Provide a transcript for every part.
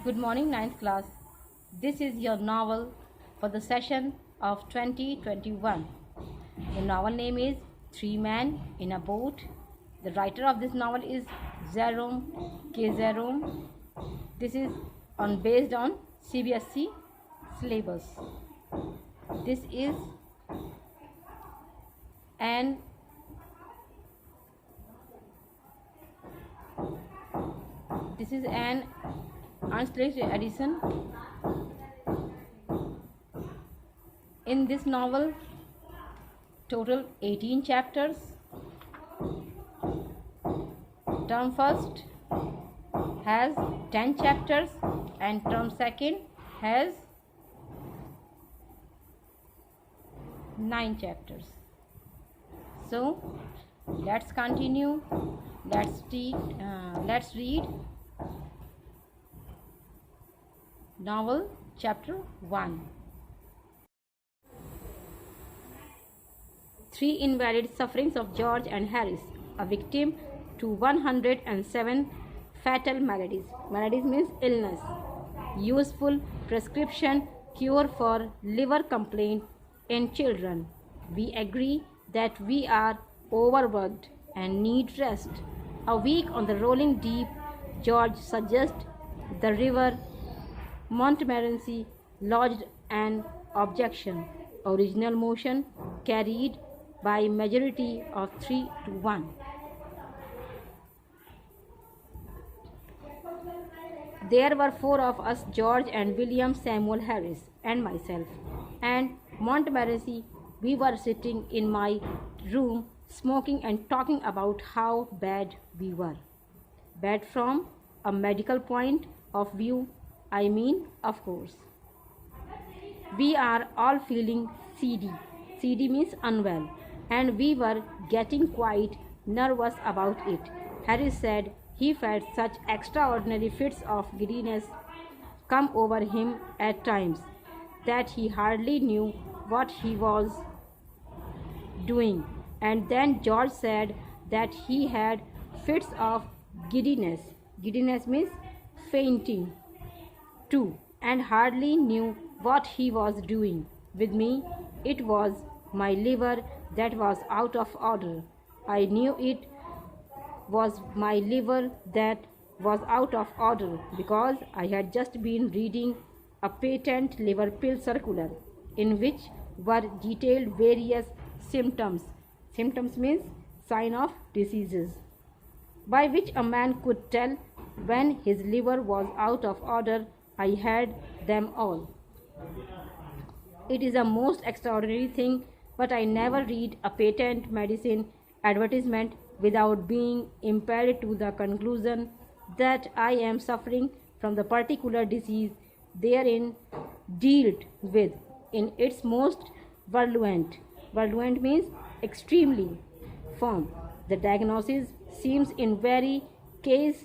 Good morning, ninth class. This is your novel for the session of 2021. The novel name is Three Men in a Boat. The writer of this novel is Jerome K. Jerome. This is based on CBSE syllabus. This is an unsolicited edition. In this novel, total 18 chapters. Term first has 10 chapters and term second has 9 chapters. So let's continue. Let's read novel chapter 1. Three invalid sufferings of George and Harris, a victim to 107 fatal maladies. Maladies means illness. Useful prescription cure for liver complaint in children. We agree that we are overworked and need rest. A week on the rolling deep, George suggests the river. Montmorency lodged an objection. Original motion carried by majority of 3 to 1. There were 4 of us, George and William Samuel Harris and myself, and Montmorency. We were sitting in my room smoking and talking about how bad we were. Bad from a medical point of view, I mean, of course. We are all feeling seedy. Seedy means unwell, and we were getting quite nervous about it. Harris said he felt such extraordinary fits of giddiness come over him at times that he hardly knew what he was doing. And then George said that he had fits of giddiness. Giddiness means fainting too, and hardly knew what he was doing. With me, it was my liver that was out of order. I knew it was my liver that was out of order because I had just been reading a patent liver pill circular in which were detailed various symptoms. Symptoms means sign of diseases, by which a man could tell when his liver was out of order. I had them all. It is a most extraordinary thing, but I never read a patent medicine advertisement without being impelled to the conclusion that I am suffering from the particular disease therein dealt with in its most virulent. Virulent means extremely form. The diagnosis seems in very case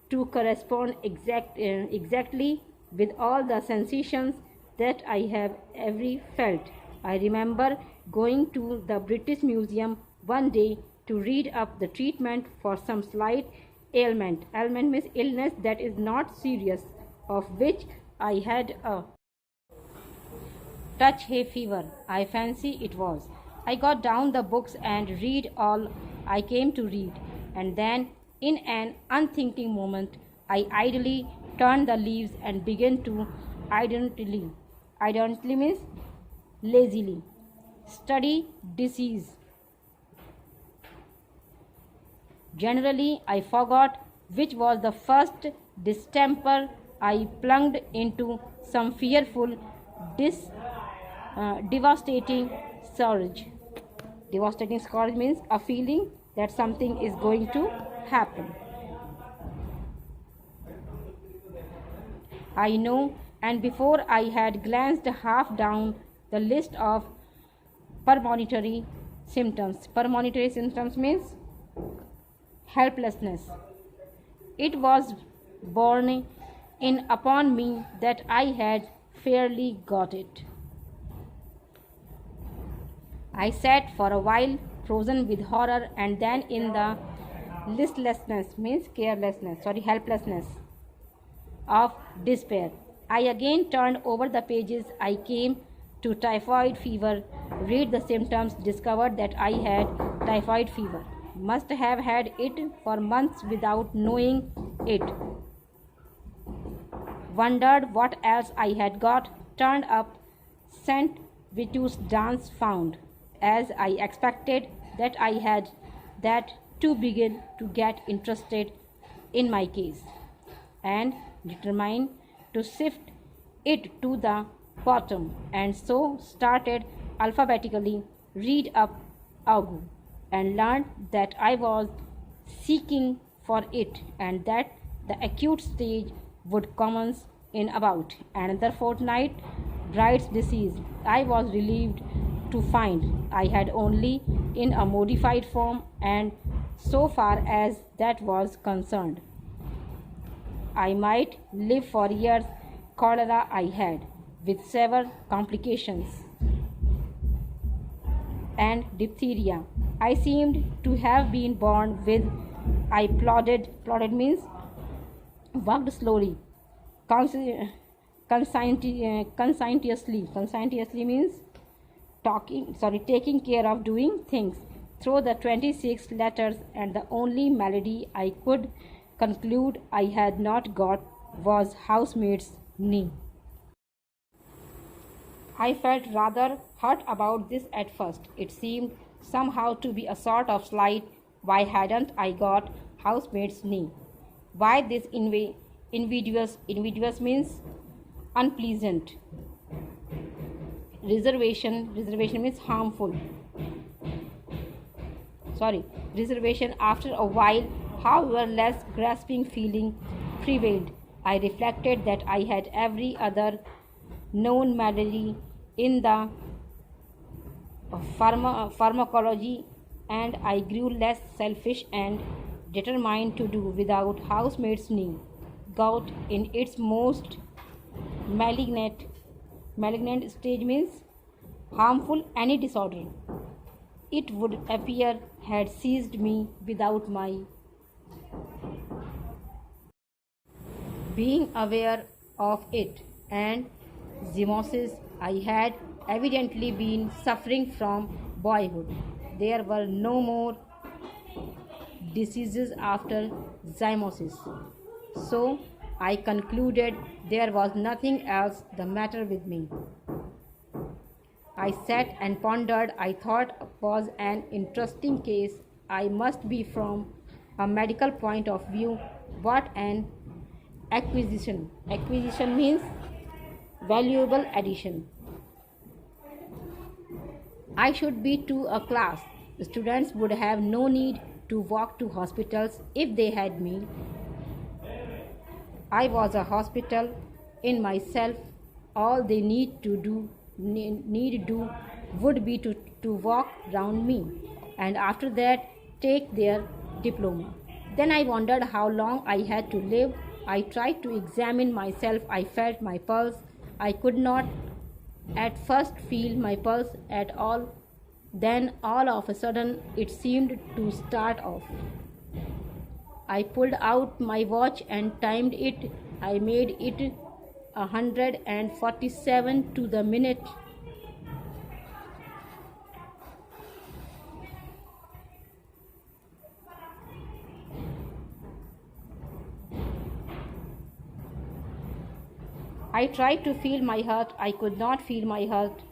to correspond exactly with all the sensations that I have ever felt. I remember going to the British Museum one day to read up the treatment for some slight ailment. Ailment means illness that is not serious, of which I had a touch hay fever. I fancy it was. I got down the books and read all I came to read, and then in an unthinking moment I idly turned the leaves and began to idly means lazily study disease. Generally, I forgot which was the first distemper. I plunged into some fearful, devastating scourge. Devastating scourge means a feeling that something is going to happen. I know, and before I had glanced half down the list of premonitory symptoms. Premonitory symptoms means helplessness. It was borne in upon me that I had fairly got it. I sat for a while, frozen with horror, and then in the helplessness. of despair. I again turned over the pages. I came to typhoid fever, read the symptoms, discovered that I had typhoid fever. Must have had it for months without knowing it. Wondered what else I had got. Turned up St. Vitus's dance, found, as I expected, that I had that to begin to get interested in my case, and determined to sift it to the bottom, and so started alphabetically read up Augu, and learned that I was seeking for it, and that the acute stage would commence in about another fortnight. Bright's disease, I was relieved to find I had only in a modified form, and so far as that was concerned, I might live for years. Cholera I had, with severe complications, and diphtheria. I seemed to have been born with. I plodded means walked slowly, conscientiously means taking care of doing things through the 26 letters, and the only malady I could conclude I had not got was housemaid's knee. I felt rather hurt about this at first. It seemed somehow to be a sort of slight. Why hadn't I got housemaid's knee? Why this invidious means unpleasant. Reservation means harmful. Reservation after a while, however, less grasping feeling prevailed. I reflected that I had every other known malady in the pharmacology, and I grew less selfish and determined to do without housemaid's knee. Gout in its most malignant stage means harmful. Any disorder, it would appear, had seized me without my being aware of it, and zymosis I had evidently been suffering from boyhood. There were no more diseases after zymosis, so I concluded there was nothing else the matter with me. I sat and pondered. I thought it was an interesting case. I must be, from a medical point of view, what an acquisition. Acquisition means valuable addition. I should be to a class. The students would have no need to walk to hospitals if they had me. I was a hospital in myself. All they need do would be to walk round me, and after that take their diploma. Then I wondered how long I had to live. I tried to examine myself. I felt my pulse. I could not at first feel my pulse at all. Then all of a sudden it seemed to start off. I pulled out my watch and timed it. I made it 147 to the minute. I tried to feel my heart. I could not feel my heart.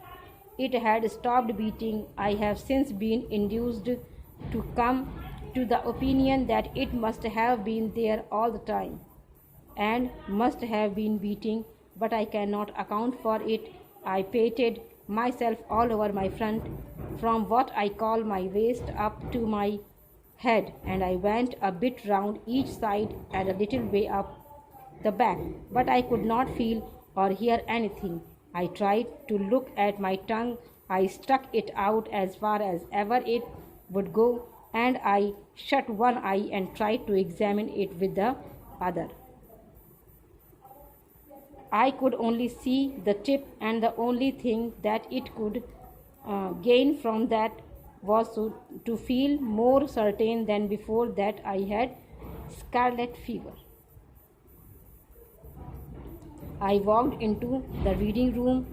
It had stopped beating. I have since been induced to come to the opinion that it must have been there all the time and must have been beating, but I cannot account for it. I patted myself all over my front, from what I call my waist up to my head, and I went a bit round each side and a little way up the back, but I could not feel or hear anything. I tried to look at my tongue. I stuck it out as far as ever it would go, and I shut one eye and tried to examine it with the other. I could only see the tip, and the only thing that it could gain from that was to feel more certain than before that I had scarlet fever. I walked into the reading room,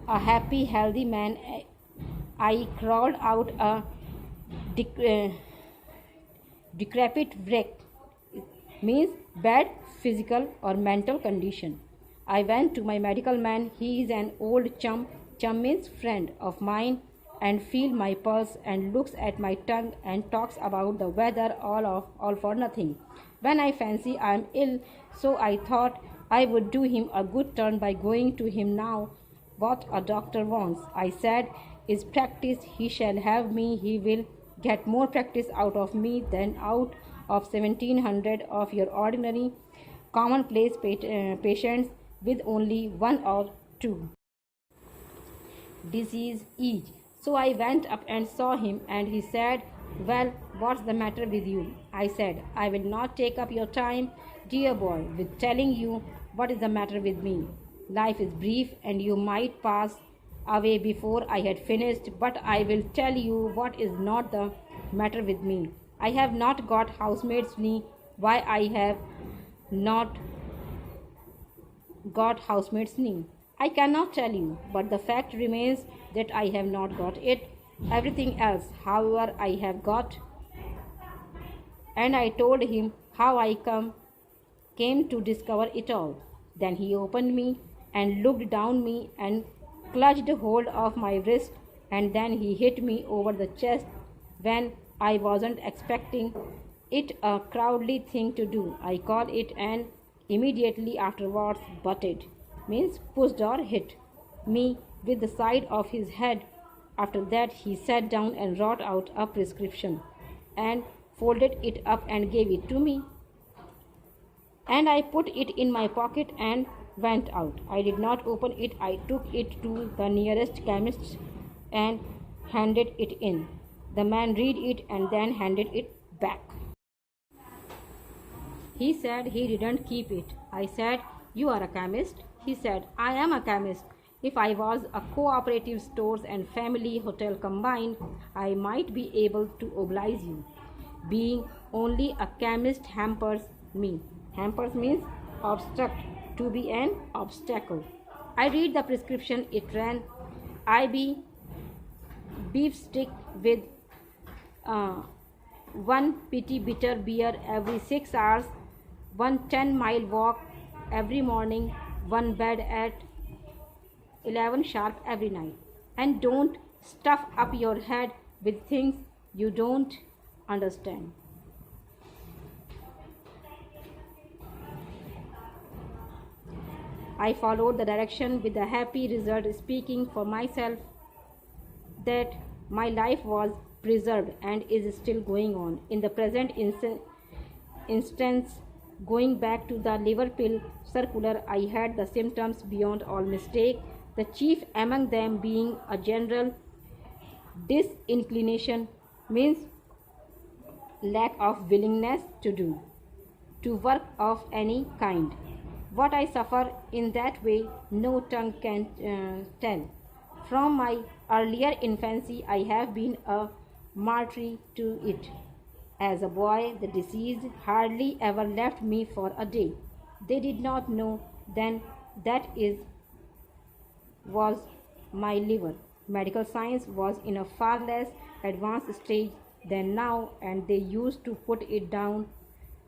a happy, healthy man. I crawled out a decrepit wreck, means bad physical or mental condition. I went to my medical man. He is an old chum. Chum means friend of mine, and feel my pulse and looks at my tongue and talks about the weather all for nothing. When I fancy I am ill, so I thought I would do him a good turn by going to him now. What a doctor wants, I said, is practice. He shall have me. He will get more practice out of me than out of 1700 of your ordinary commonplace patients with only one or two disease each. So I went up and saw him, and he said, "Well, what's the matter with you?" I said, "I will not take up your time, dear boy, with telling you what is the matter with me. Life is brief, and you might pass away before I had finished, but I will tell you what is not the matter with me. I have not got housemaid's knee. Why I have not got housemaid's knee, I cannot tell you, but the fact remains that I have not got it. Everything else, however, I have got." And I told him how I came to discover it all. Then he opened me and looked down me and clutched hold of my wrist, and then he hit me over the chest when I wasn't expecting it, a cowardly thing to do, I call it, and immediately afterwards butted, means pushed or hit, me with the side of his head. After that he sat down and wrote out a prescription and folded it up and gave it to me. And I put it in my pocket and went out. I did not open it. I took it to the nearest chemist and handed it in. The man read it and then handed it back. He said he didn't keep it. I said, "You are a chemist?" He said, "I am a chemist. If I was a cooperative stores and family hotel combined, I might be able to oblige you. Being only a chemist hampers me." Hampers means obstruct, to be an obstacle. I read the prescription. It ran, "IB beef stick with 1 pt bitter beer every 6 hours, 1 10-mile walk every morning, 1 bed at 11 sharp every night. And don't stuff up your head with things you don't understand." I followed the direction with the happy result, speaking for myself that my life was preserved and is still going on. In the present instance, going back to the liver pill circular, I had the symptoms beyond all mistake, the chief among them being a general disinclination, means lack of willingness to work of any kind. What I suffer in that way, no tongue can tell. From my earlier infancy, I have been a martyr to it. As a boy, the disease hardly ever left me for a day. They did not know then that was my liver. Medical science was in a far less advanced stage than now, and they used to put it down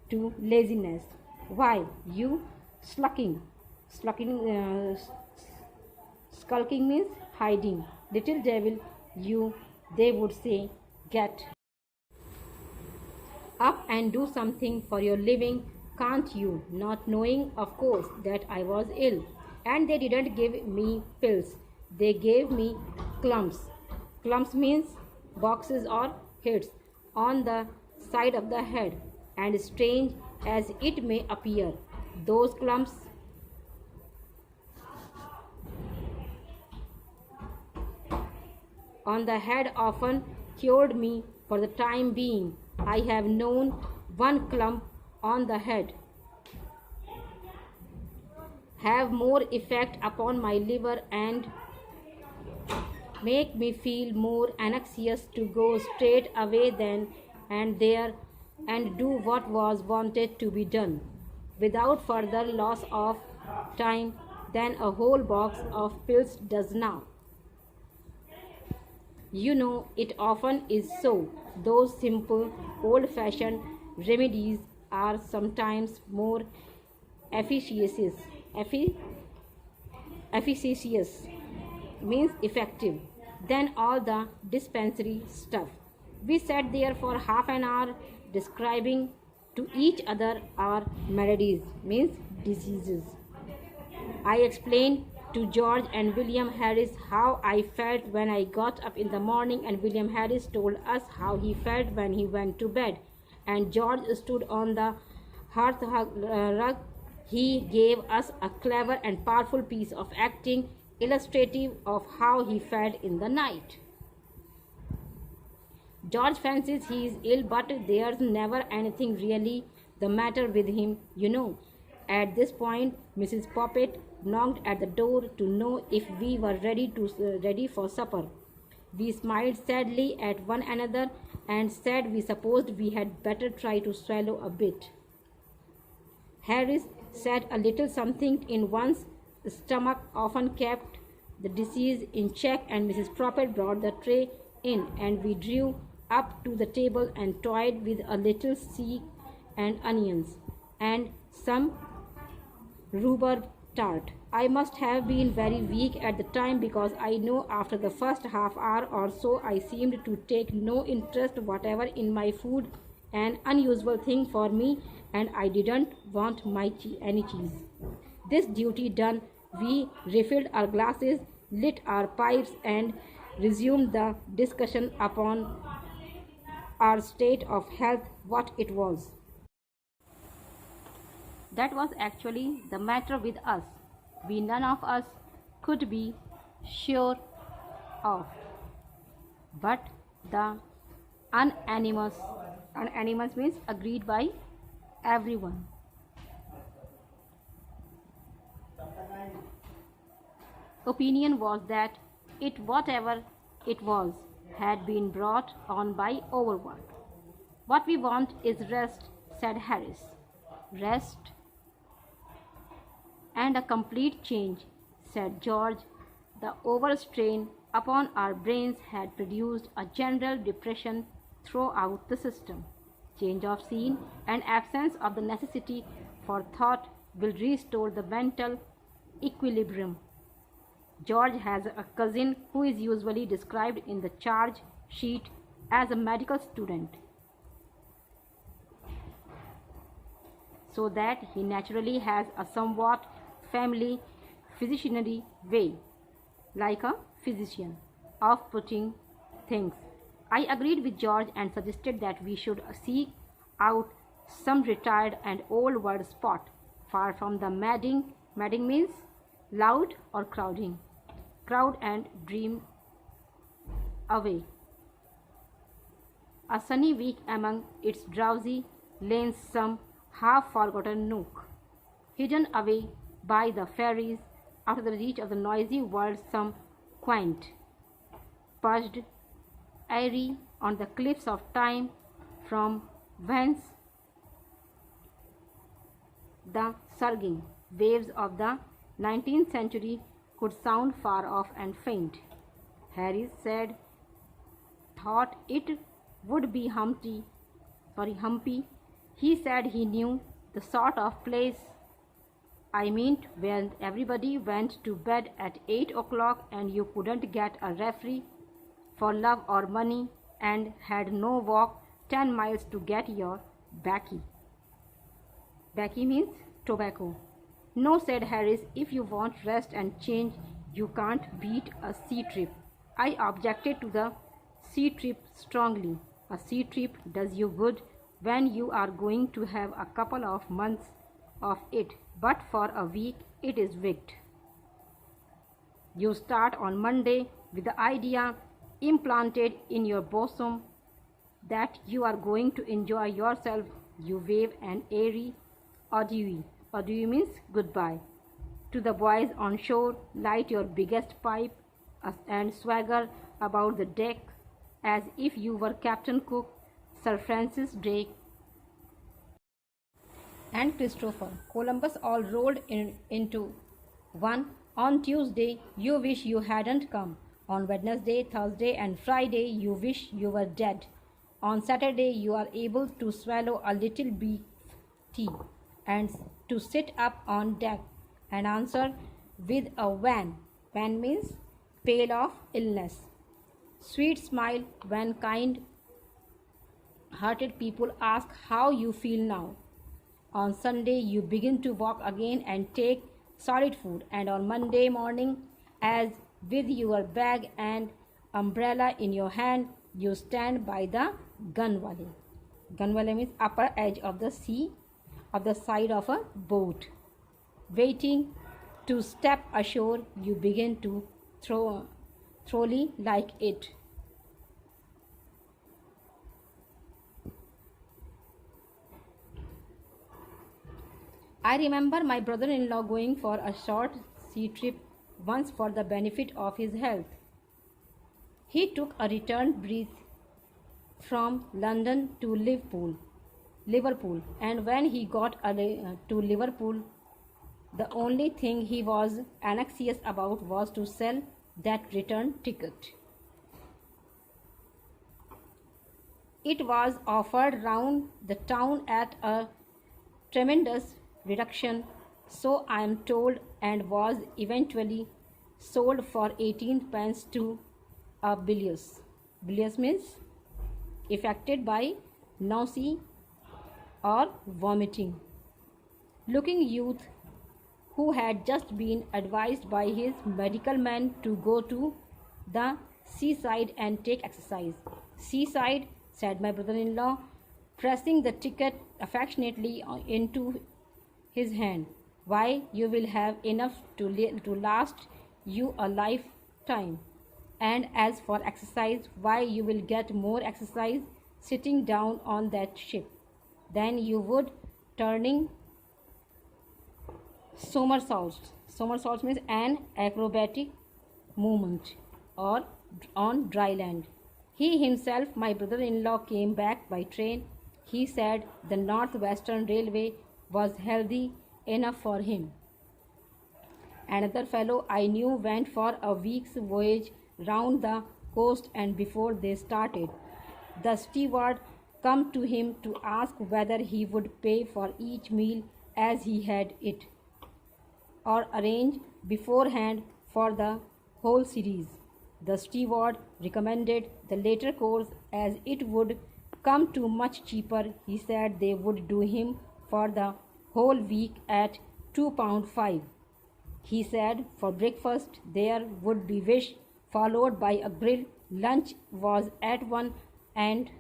to laziness. "Why, you skulking means hiding. Little devil, you," they would say, "get up and do something for your living, can't you?" Not knowing, of course, that I was ill. And they didn't give me pills. They gave me clumps. Clumps means boxes or hits on the side of the head. And strange as it may appear, those clumps on the head often cured me for the time being. I have known one clump on the head have more effect upon my liver and make me feel more anxious to go straight away then and there and do what was wanted to be done. without further loss of time than a whole box of pills does now. You know, it often is so. Those simple, old fashioned remedies are sometimes more efficacious, effi- efficacious means effective than all the dispensary stuff. We sat there for half an hour describing to each other our maladies means diseases. I explained to George and William Harris how I felt when I got up in the morning, and William Harris told us how he felt when he went to bed. And George stood on the hearth rug. He gave us a clever and powerful piece of acting illustrative of how he felt in the night. George fancies he is ill, but there's never anything really the matter with him, you know. At this point, Mrs. Poppet knocked at the door to know if we were ready for supper. We smiled sadly at one another and said we supposed we had better try to swallow a bit. Harris said a little something in one's stomach often kept the disease in check, and Mrs. Poppet brought the tray in, and we drew up to the table and toyed with a little sea and onions and some rhubarb tart. I must have been very weak at the time, because I know after the first half hour or so I seemed to take no interest whatever in my food, an unusual thing for me, and I didn't want any cheese. This duty done, we refilled our glasses, lit our pipes, and resumed the discussion upon our state of health, what it was that was actually the matter with us. We none of us could be sure of. But the unanimous means agreed by everyone. Opinion was that it, whatever it was, had been brought on by overwork. What we want is rest, said Harris. Rest and a complete change, said George. The overstrain upon our brains had produced a general depression throughout the system. Change of scene and absence of the necessity for thought will restore the mental equilibrium. George has a cousin who is usually described in the charge sheet as a medical student, so that he naturally has a somewhat family physicianary way, like a physician, of putting things. I agreed with George and suggested that we should seek out some retired and old world spot, far from the madding means loud or crowd, and dream away. A sunny week among its drowsy lanes, some half-forgotten nook, hidden away by the ferries, out of the reach of the noisy world, some quaint, perched airy on the cliffs of time, from whence the surging waves of the 19th century could sound far off and faint. Harris thought it would be humpy. He said he knew the sort of place I meant, where everybody went to bed at 8 o'clock and you couldn't get a referee for love or money, and had no walk 10 miles to get your baccy. Baccy means tobacco. No, said Harris, if you want rest and change, you can't beat a sea trip. I objected to the sea trip strongly. A sea trip does you good when you are going to have a couple of months of it, but for a week it is wicked. You start on Monday with the idea implanted in your bosom that you are going to enjoy yourself. You wave an airy adieu. Adieu means goodbye to the boys on shore, light your biggest pipe, and swagger about the deck as if you were Captain Cook, Sir Francis Drake, and Christopher Columbus all rolled into one. On Tuesday, you wish you hadn't come. On Wednesday, Thursday, and Friday, you wish you were dead. On Saturday, you are able to swallow a little beef tea and to sit up on deck and answer with a wan. Wan means pale of illness. Sweet smile when kind hearted people ask how you feel now. On Sunday, you begin to walk again and take solid food. And on Monday morning, as with your bag and umbrella in your hand, you stand by the gunwale. Gunwale means upper edge of the sea, of the side of a boat. Waiting to step ashore, you begin to thoroughly like it. I remember my brother-in-law going for a short sea trip once for the benefit of his health. He took a return breath from London to Liverpool, and when he got to Liverpool, the only thing he was anxious about was to sell that return ticket. It was offered round the town at a tremendous reduction, so I am told, and was eventually sold for 18 pence to a bilious. Bilious means affected by nausea or vomiting looking youth who had just been advised by his medical man to go to the seaside and take exercise. Seaside, said my brother-in-law, pressing the ticket affectionately into his hand. Why, you will have enough to last you a lifetime. And as for exercise, why, you will get more exercise sitting down on that ship than you would turning somersaults. Somersaults means an acrobatic movement or on dry land. He himself, my brother-in-law, came back by train. He said the North Western Railway was healthy enough for him. Another fellow I knew went for a week's voyage round the coast, and before they started, the steward come to him to ask whether he would pay for each meal as he had it, or arrange beforehand for the whole series. The steward recommended the latter course as it would come to much cheaper. He said they would do him for the whole week at £2.5. He said for breakfast there would be fish, followed by a grill. Lunch was at one and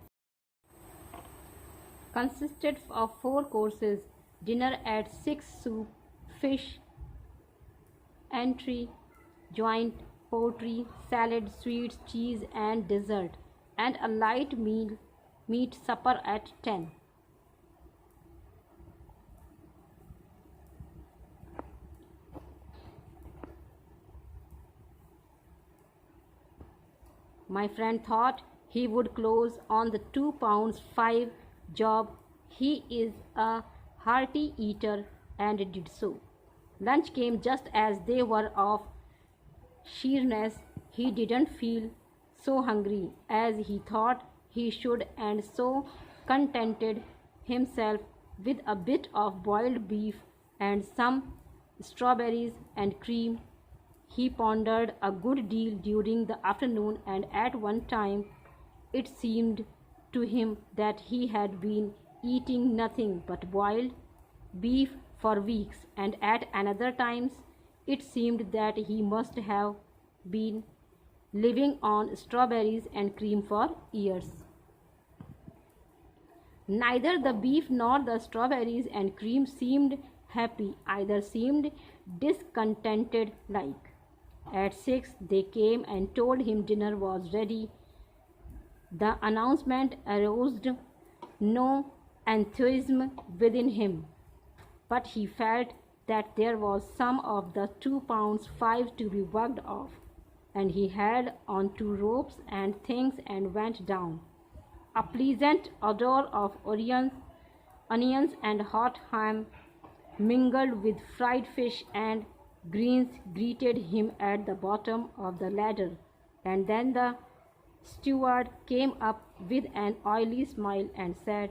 consisted of 4 courses. Dinner at 6, soup, fish, entree, joint, poultry, salad, sweets, cheese, and dessert, and a light meat supper at 10. My friend thought he would close on the £2.5 job. He is a hearty eater and did so. Lunch came just as they were off Sheerness. He didn't feel so hungry as he thought he should, and so contented himself with a bit of boiled beef and some strawberries and cream. He pondered a good deal during the afternoon, and at one time it seemed to him that he had been eating nothing but boiled beef for weeks, and at another times it seemed that he must have been living on strawberries and cream for years. Neither the beef nor the strawberries and cream seemed happy, either seemed discontented like. At 6 they came and told him dinner was ready. The announcement aroused no enthusiasm within him, but he felt that there was some of the £2.5 to be worked off, and he held on to ropes and things and went down. A pleasant odor of onions and hot ham mingled with fried fish and greens greeted him at the bottom of the ladder, and then the steward came up with an oily smile and said,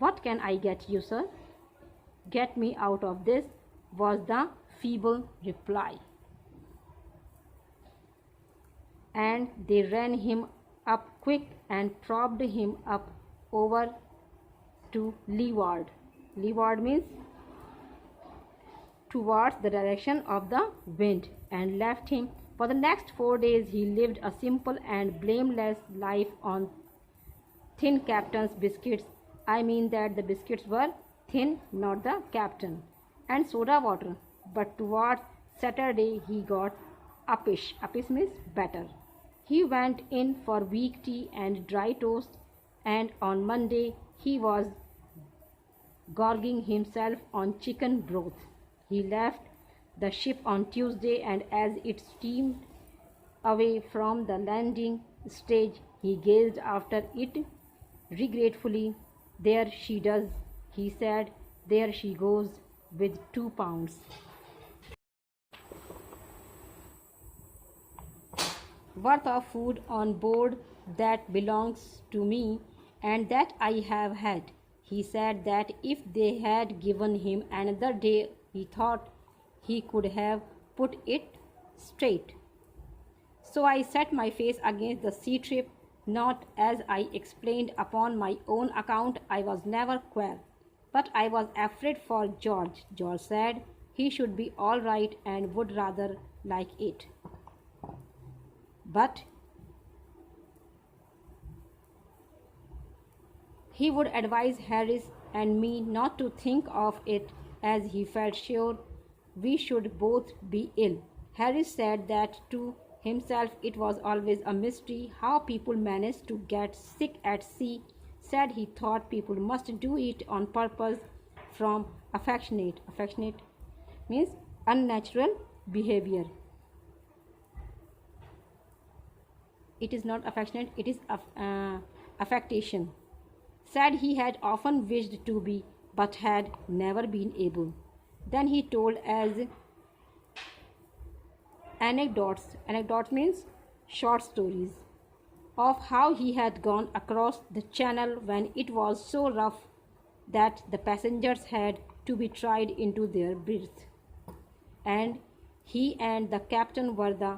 "What can I get you, sir?" "Get me out of this," was the feeble reply. And they ran him up quick and propped him up over to leeward. Leeward means towards the direction of the wind, and left him. For the next 4 days he lived a simple and blameless life on thin captain's biscuits. I mean that the biscuits were thin, not the captain, and soda water. But towards Saturday he got uppish. Uppish means better. He went in for weak tea and dry toast, and on Monday he was gorging himself on chicken broth. He left the ship on Tuesday, and as it steamed away from the landing stage, he gazed after it regretfully. "There she does," he said. "There she goes with 2 pounds worth of food on board that belongs to me and that I have had." He said that if they had given him another day, he thought he could have put it straight. "So I set my face against the sea trip, not, as I explained, upon my own account. I was never queer, but I was afraid for George. George said he should be all right and would rather like it. But he would advise Harris and me not to think of it, as he felt sure we should both be ill. Harris said that to himself it was always a mystery how people managed to get sick at sea. Said he thought people must do it on purpose from affectionate means unnatural behavior. It is not affectionate, it is affectation. Said he had often wished to be, but had never been able. Then he told as anecdotes means short stories, of how he had gone across the channel when it was so rough that the passengers had to be tried into their berths, and he and the captain were the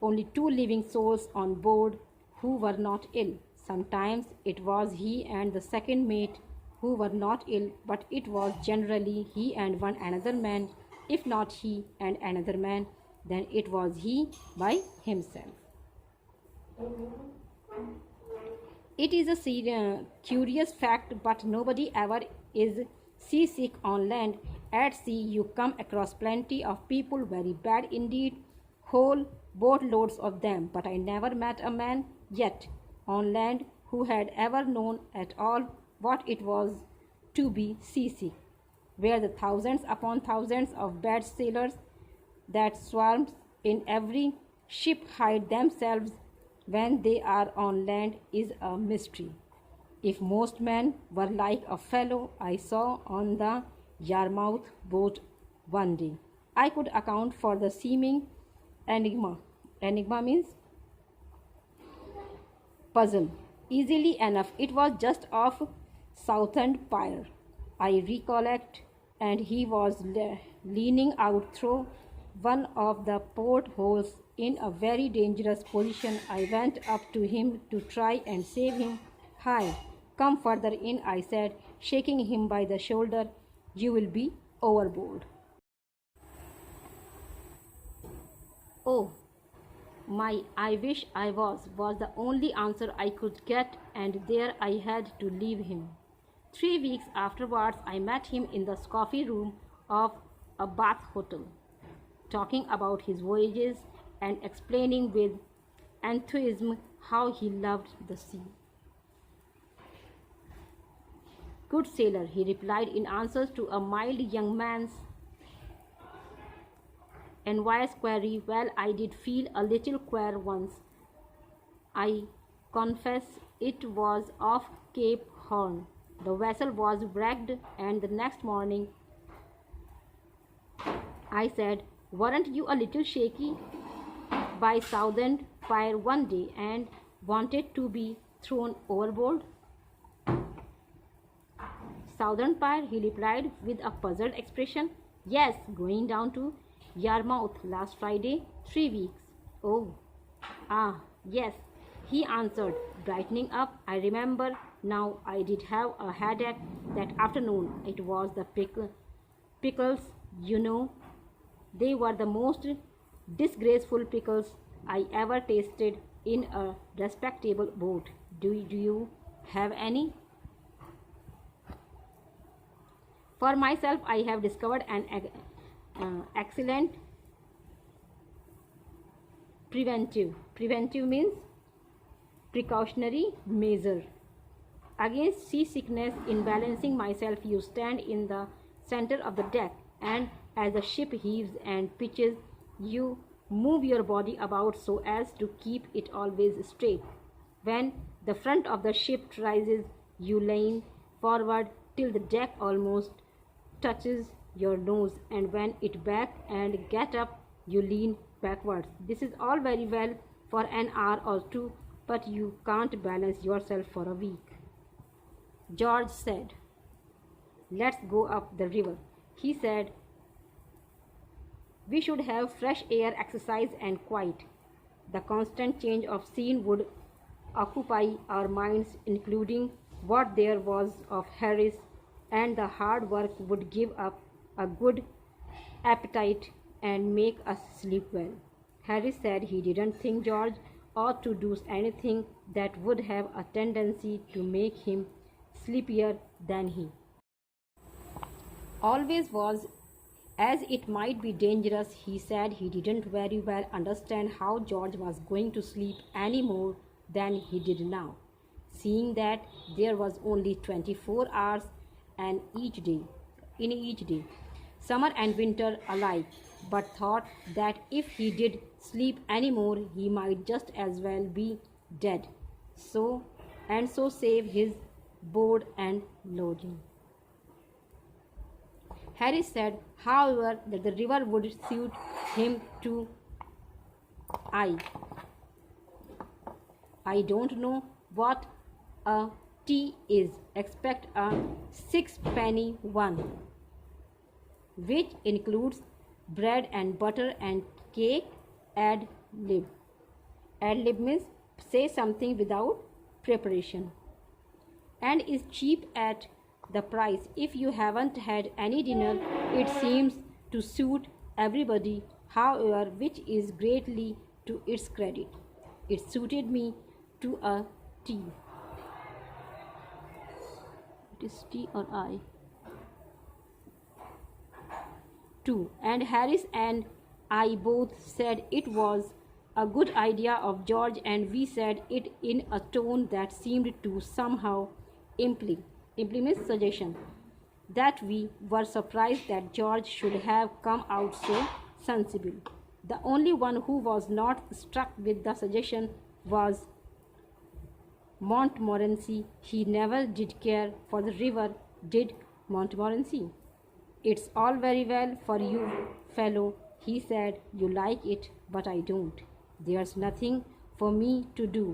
only 2 living souls on board who were not ill. Sometimes it was he and the second mate who were not ill, but it was generally he and one another man. If not he and another man, then it was he by himself. It is a curious fact, but nobody ever is seasick on land. At sea you come across plenty of people, very bad indeed, whole boatloads of them, but I never met a man yet on land who had ever known at all what it was to be seasick, where the thousands upon thousands of bad sailors that swarms in every ship hide themselves when they are on land is a mystery. If most men were like a fellow I saw on the Yarmouth boat one day, I could account for the seeming enigma. Enigma means puzzle easily enough. It was just off Southend Pier, I recollect, and he was leaning out through one of the portholes in a very dangerous position. I went up to him to try and save him. "Hi, come further in," I said, shaking him by the shoulder. "You will be overboard." "Oh, my, I wish I was the only answer I could get, and there I had to leave him. 3 weeks afterwards, I met him in the coffee room of a Bath hotel, talking about his voyages and explaining with enthusiasm how he loved the sea. "Good sailor," he replied in answer to a mild young man's envious query. "Well, I did feel a little queer once. I confess it was off Cape Horn. The vessel was wrecked, and the next morning I said, "Weren't you a little shaky by southern fire one day and wanted to be thrown overboard?" "Southern fire," he replied with a puzzled expression. "Yes, going down to Yarmouth last Friday, 3 weeks." "Oh, ah, yes," he answered, brightening up. "I remember now. I did have a headache that afternoon. It was the pickles, you know. They were the most disgraceful pickles I ever tasted in a respectable boat. Do you have any?" For myself, I have discovered an excellent preventive means precautionary measure against seasickness. In balancing myself, you stand in the center of the deck, and as the ship heaves and pitches, you move your body about so as to keep it always straight. When the front of the ship rises, you lean forward till the deck almost touches your nose, and when it back and get up, you lean backwards. This is all very well for an hour or two, but you can't balance yourself for a week. George said, "Let's go up the river." He said, "We should have fresh air, exercise, and quiet." The constant change of scene would occupy our minds, including what there was of Harris, and the hard work would give up a good appetite and make us sleep well. Harris said he didn't think George ought to do anything that would have a tendency to make him sleepier than he always was, as it might be dangerous. He said he didn't very well understand how George was going to sleep any more than he did now, seeing that there was only 24 hours in each day, summer and winter alike, but thought that if he did sleep any more, he might just as well be dead, so save his board and lodging. Harris said, however, that the river would suit him too. I don't know what a tea is, expect a sixpenny one, which includes bread and butter and cake. Ad lib. Ad lib means say something without preparation, and is cheap at the price. If you haven't had any dinner, it seems to suit everybody, however, which is greatly to its credit. It suited me to a T. It is T or I? Too. And Harris and I both said it was a good idea of George, and we said it in a tone that seemed to somehow implement suggestion, that we were surprised that George should have come out so sensible. The only one who was not struck with the suggestion was Montmorency. He never did care for the river, did Montmorency? "It's all very well for you, fellow," he said. "You like it, but I don't. There's nothing for me to do.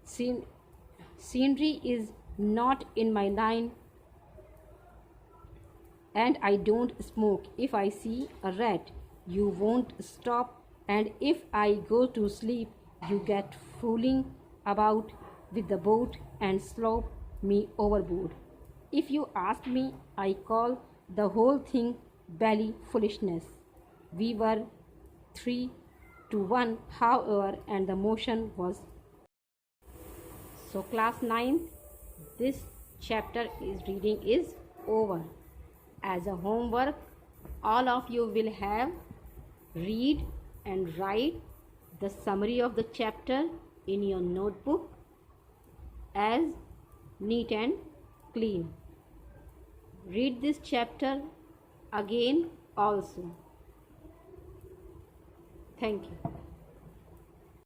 Scenery is not in my line, and I don't smoke. If I see a rat, you won't stop, and if I go to sleep, you get fooling about with the boat and slop me overboard. If you ask me, I call the whole thing bally foolishness." We were 3-1, however, and the motion was. So class 9, this chapter reading is over. As a homework, all of you will have read and write the summary of the chapter in your notebook as neat and clean. Read this chapter again also. Thank you.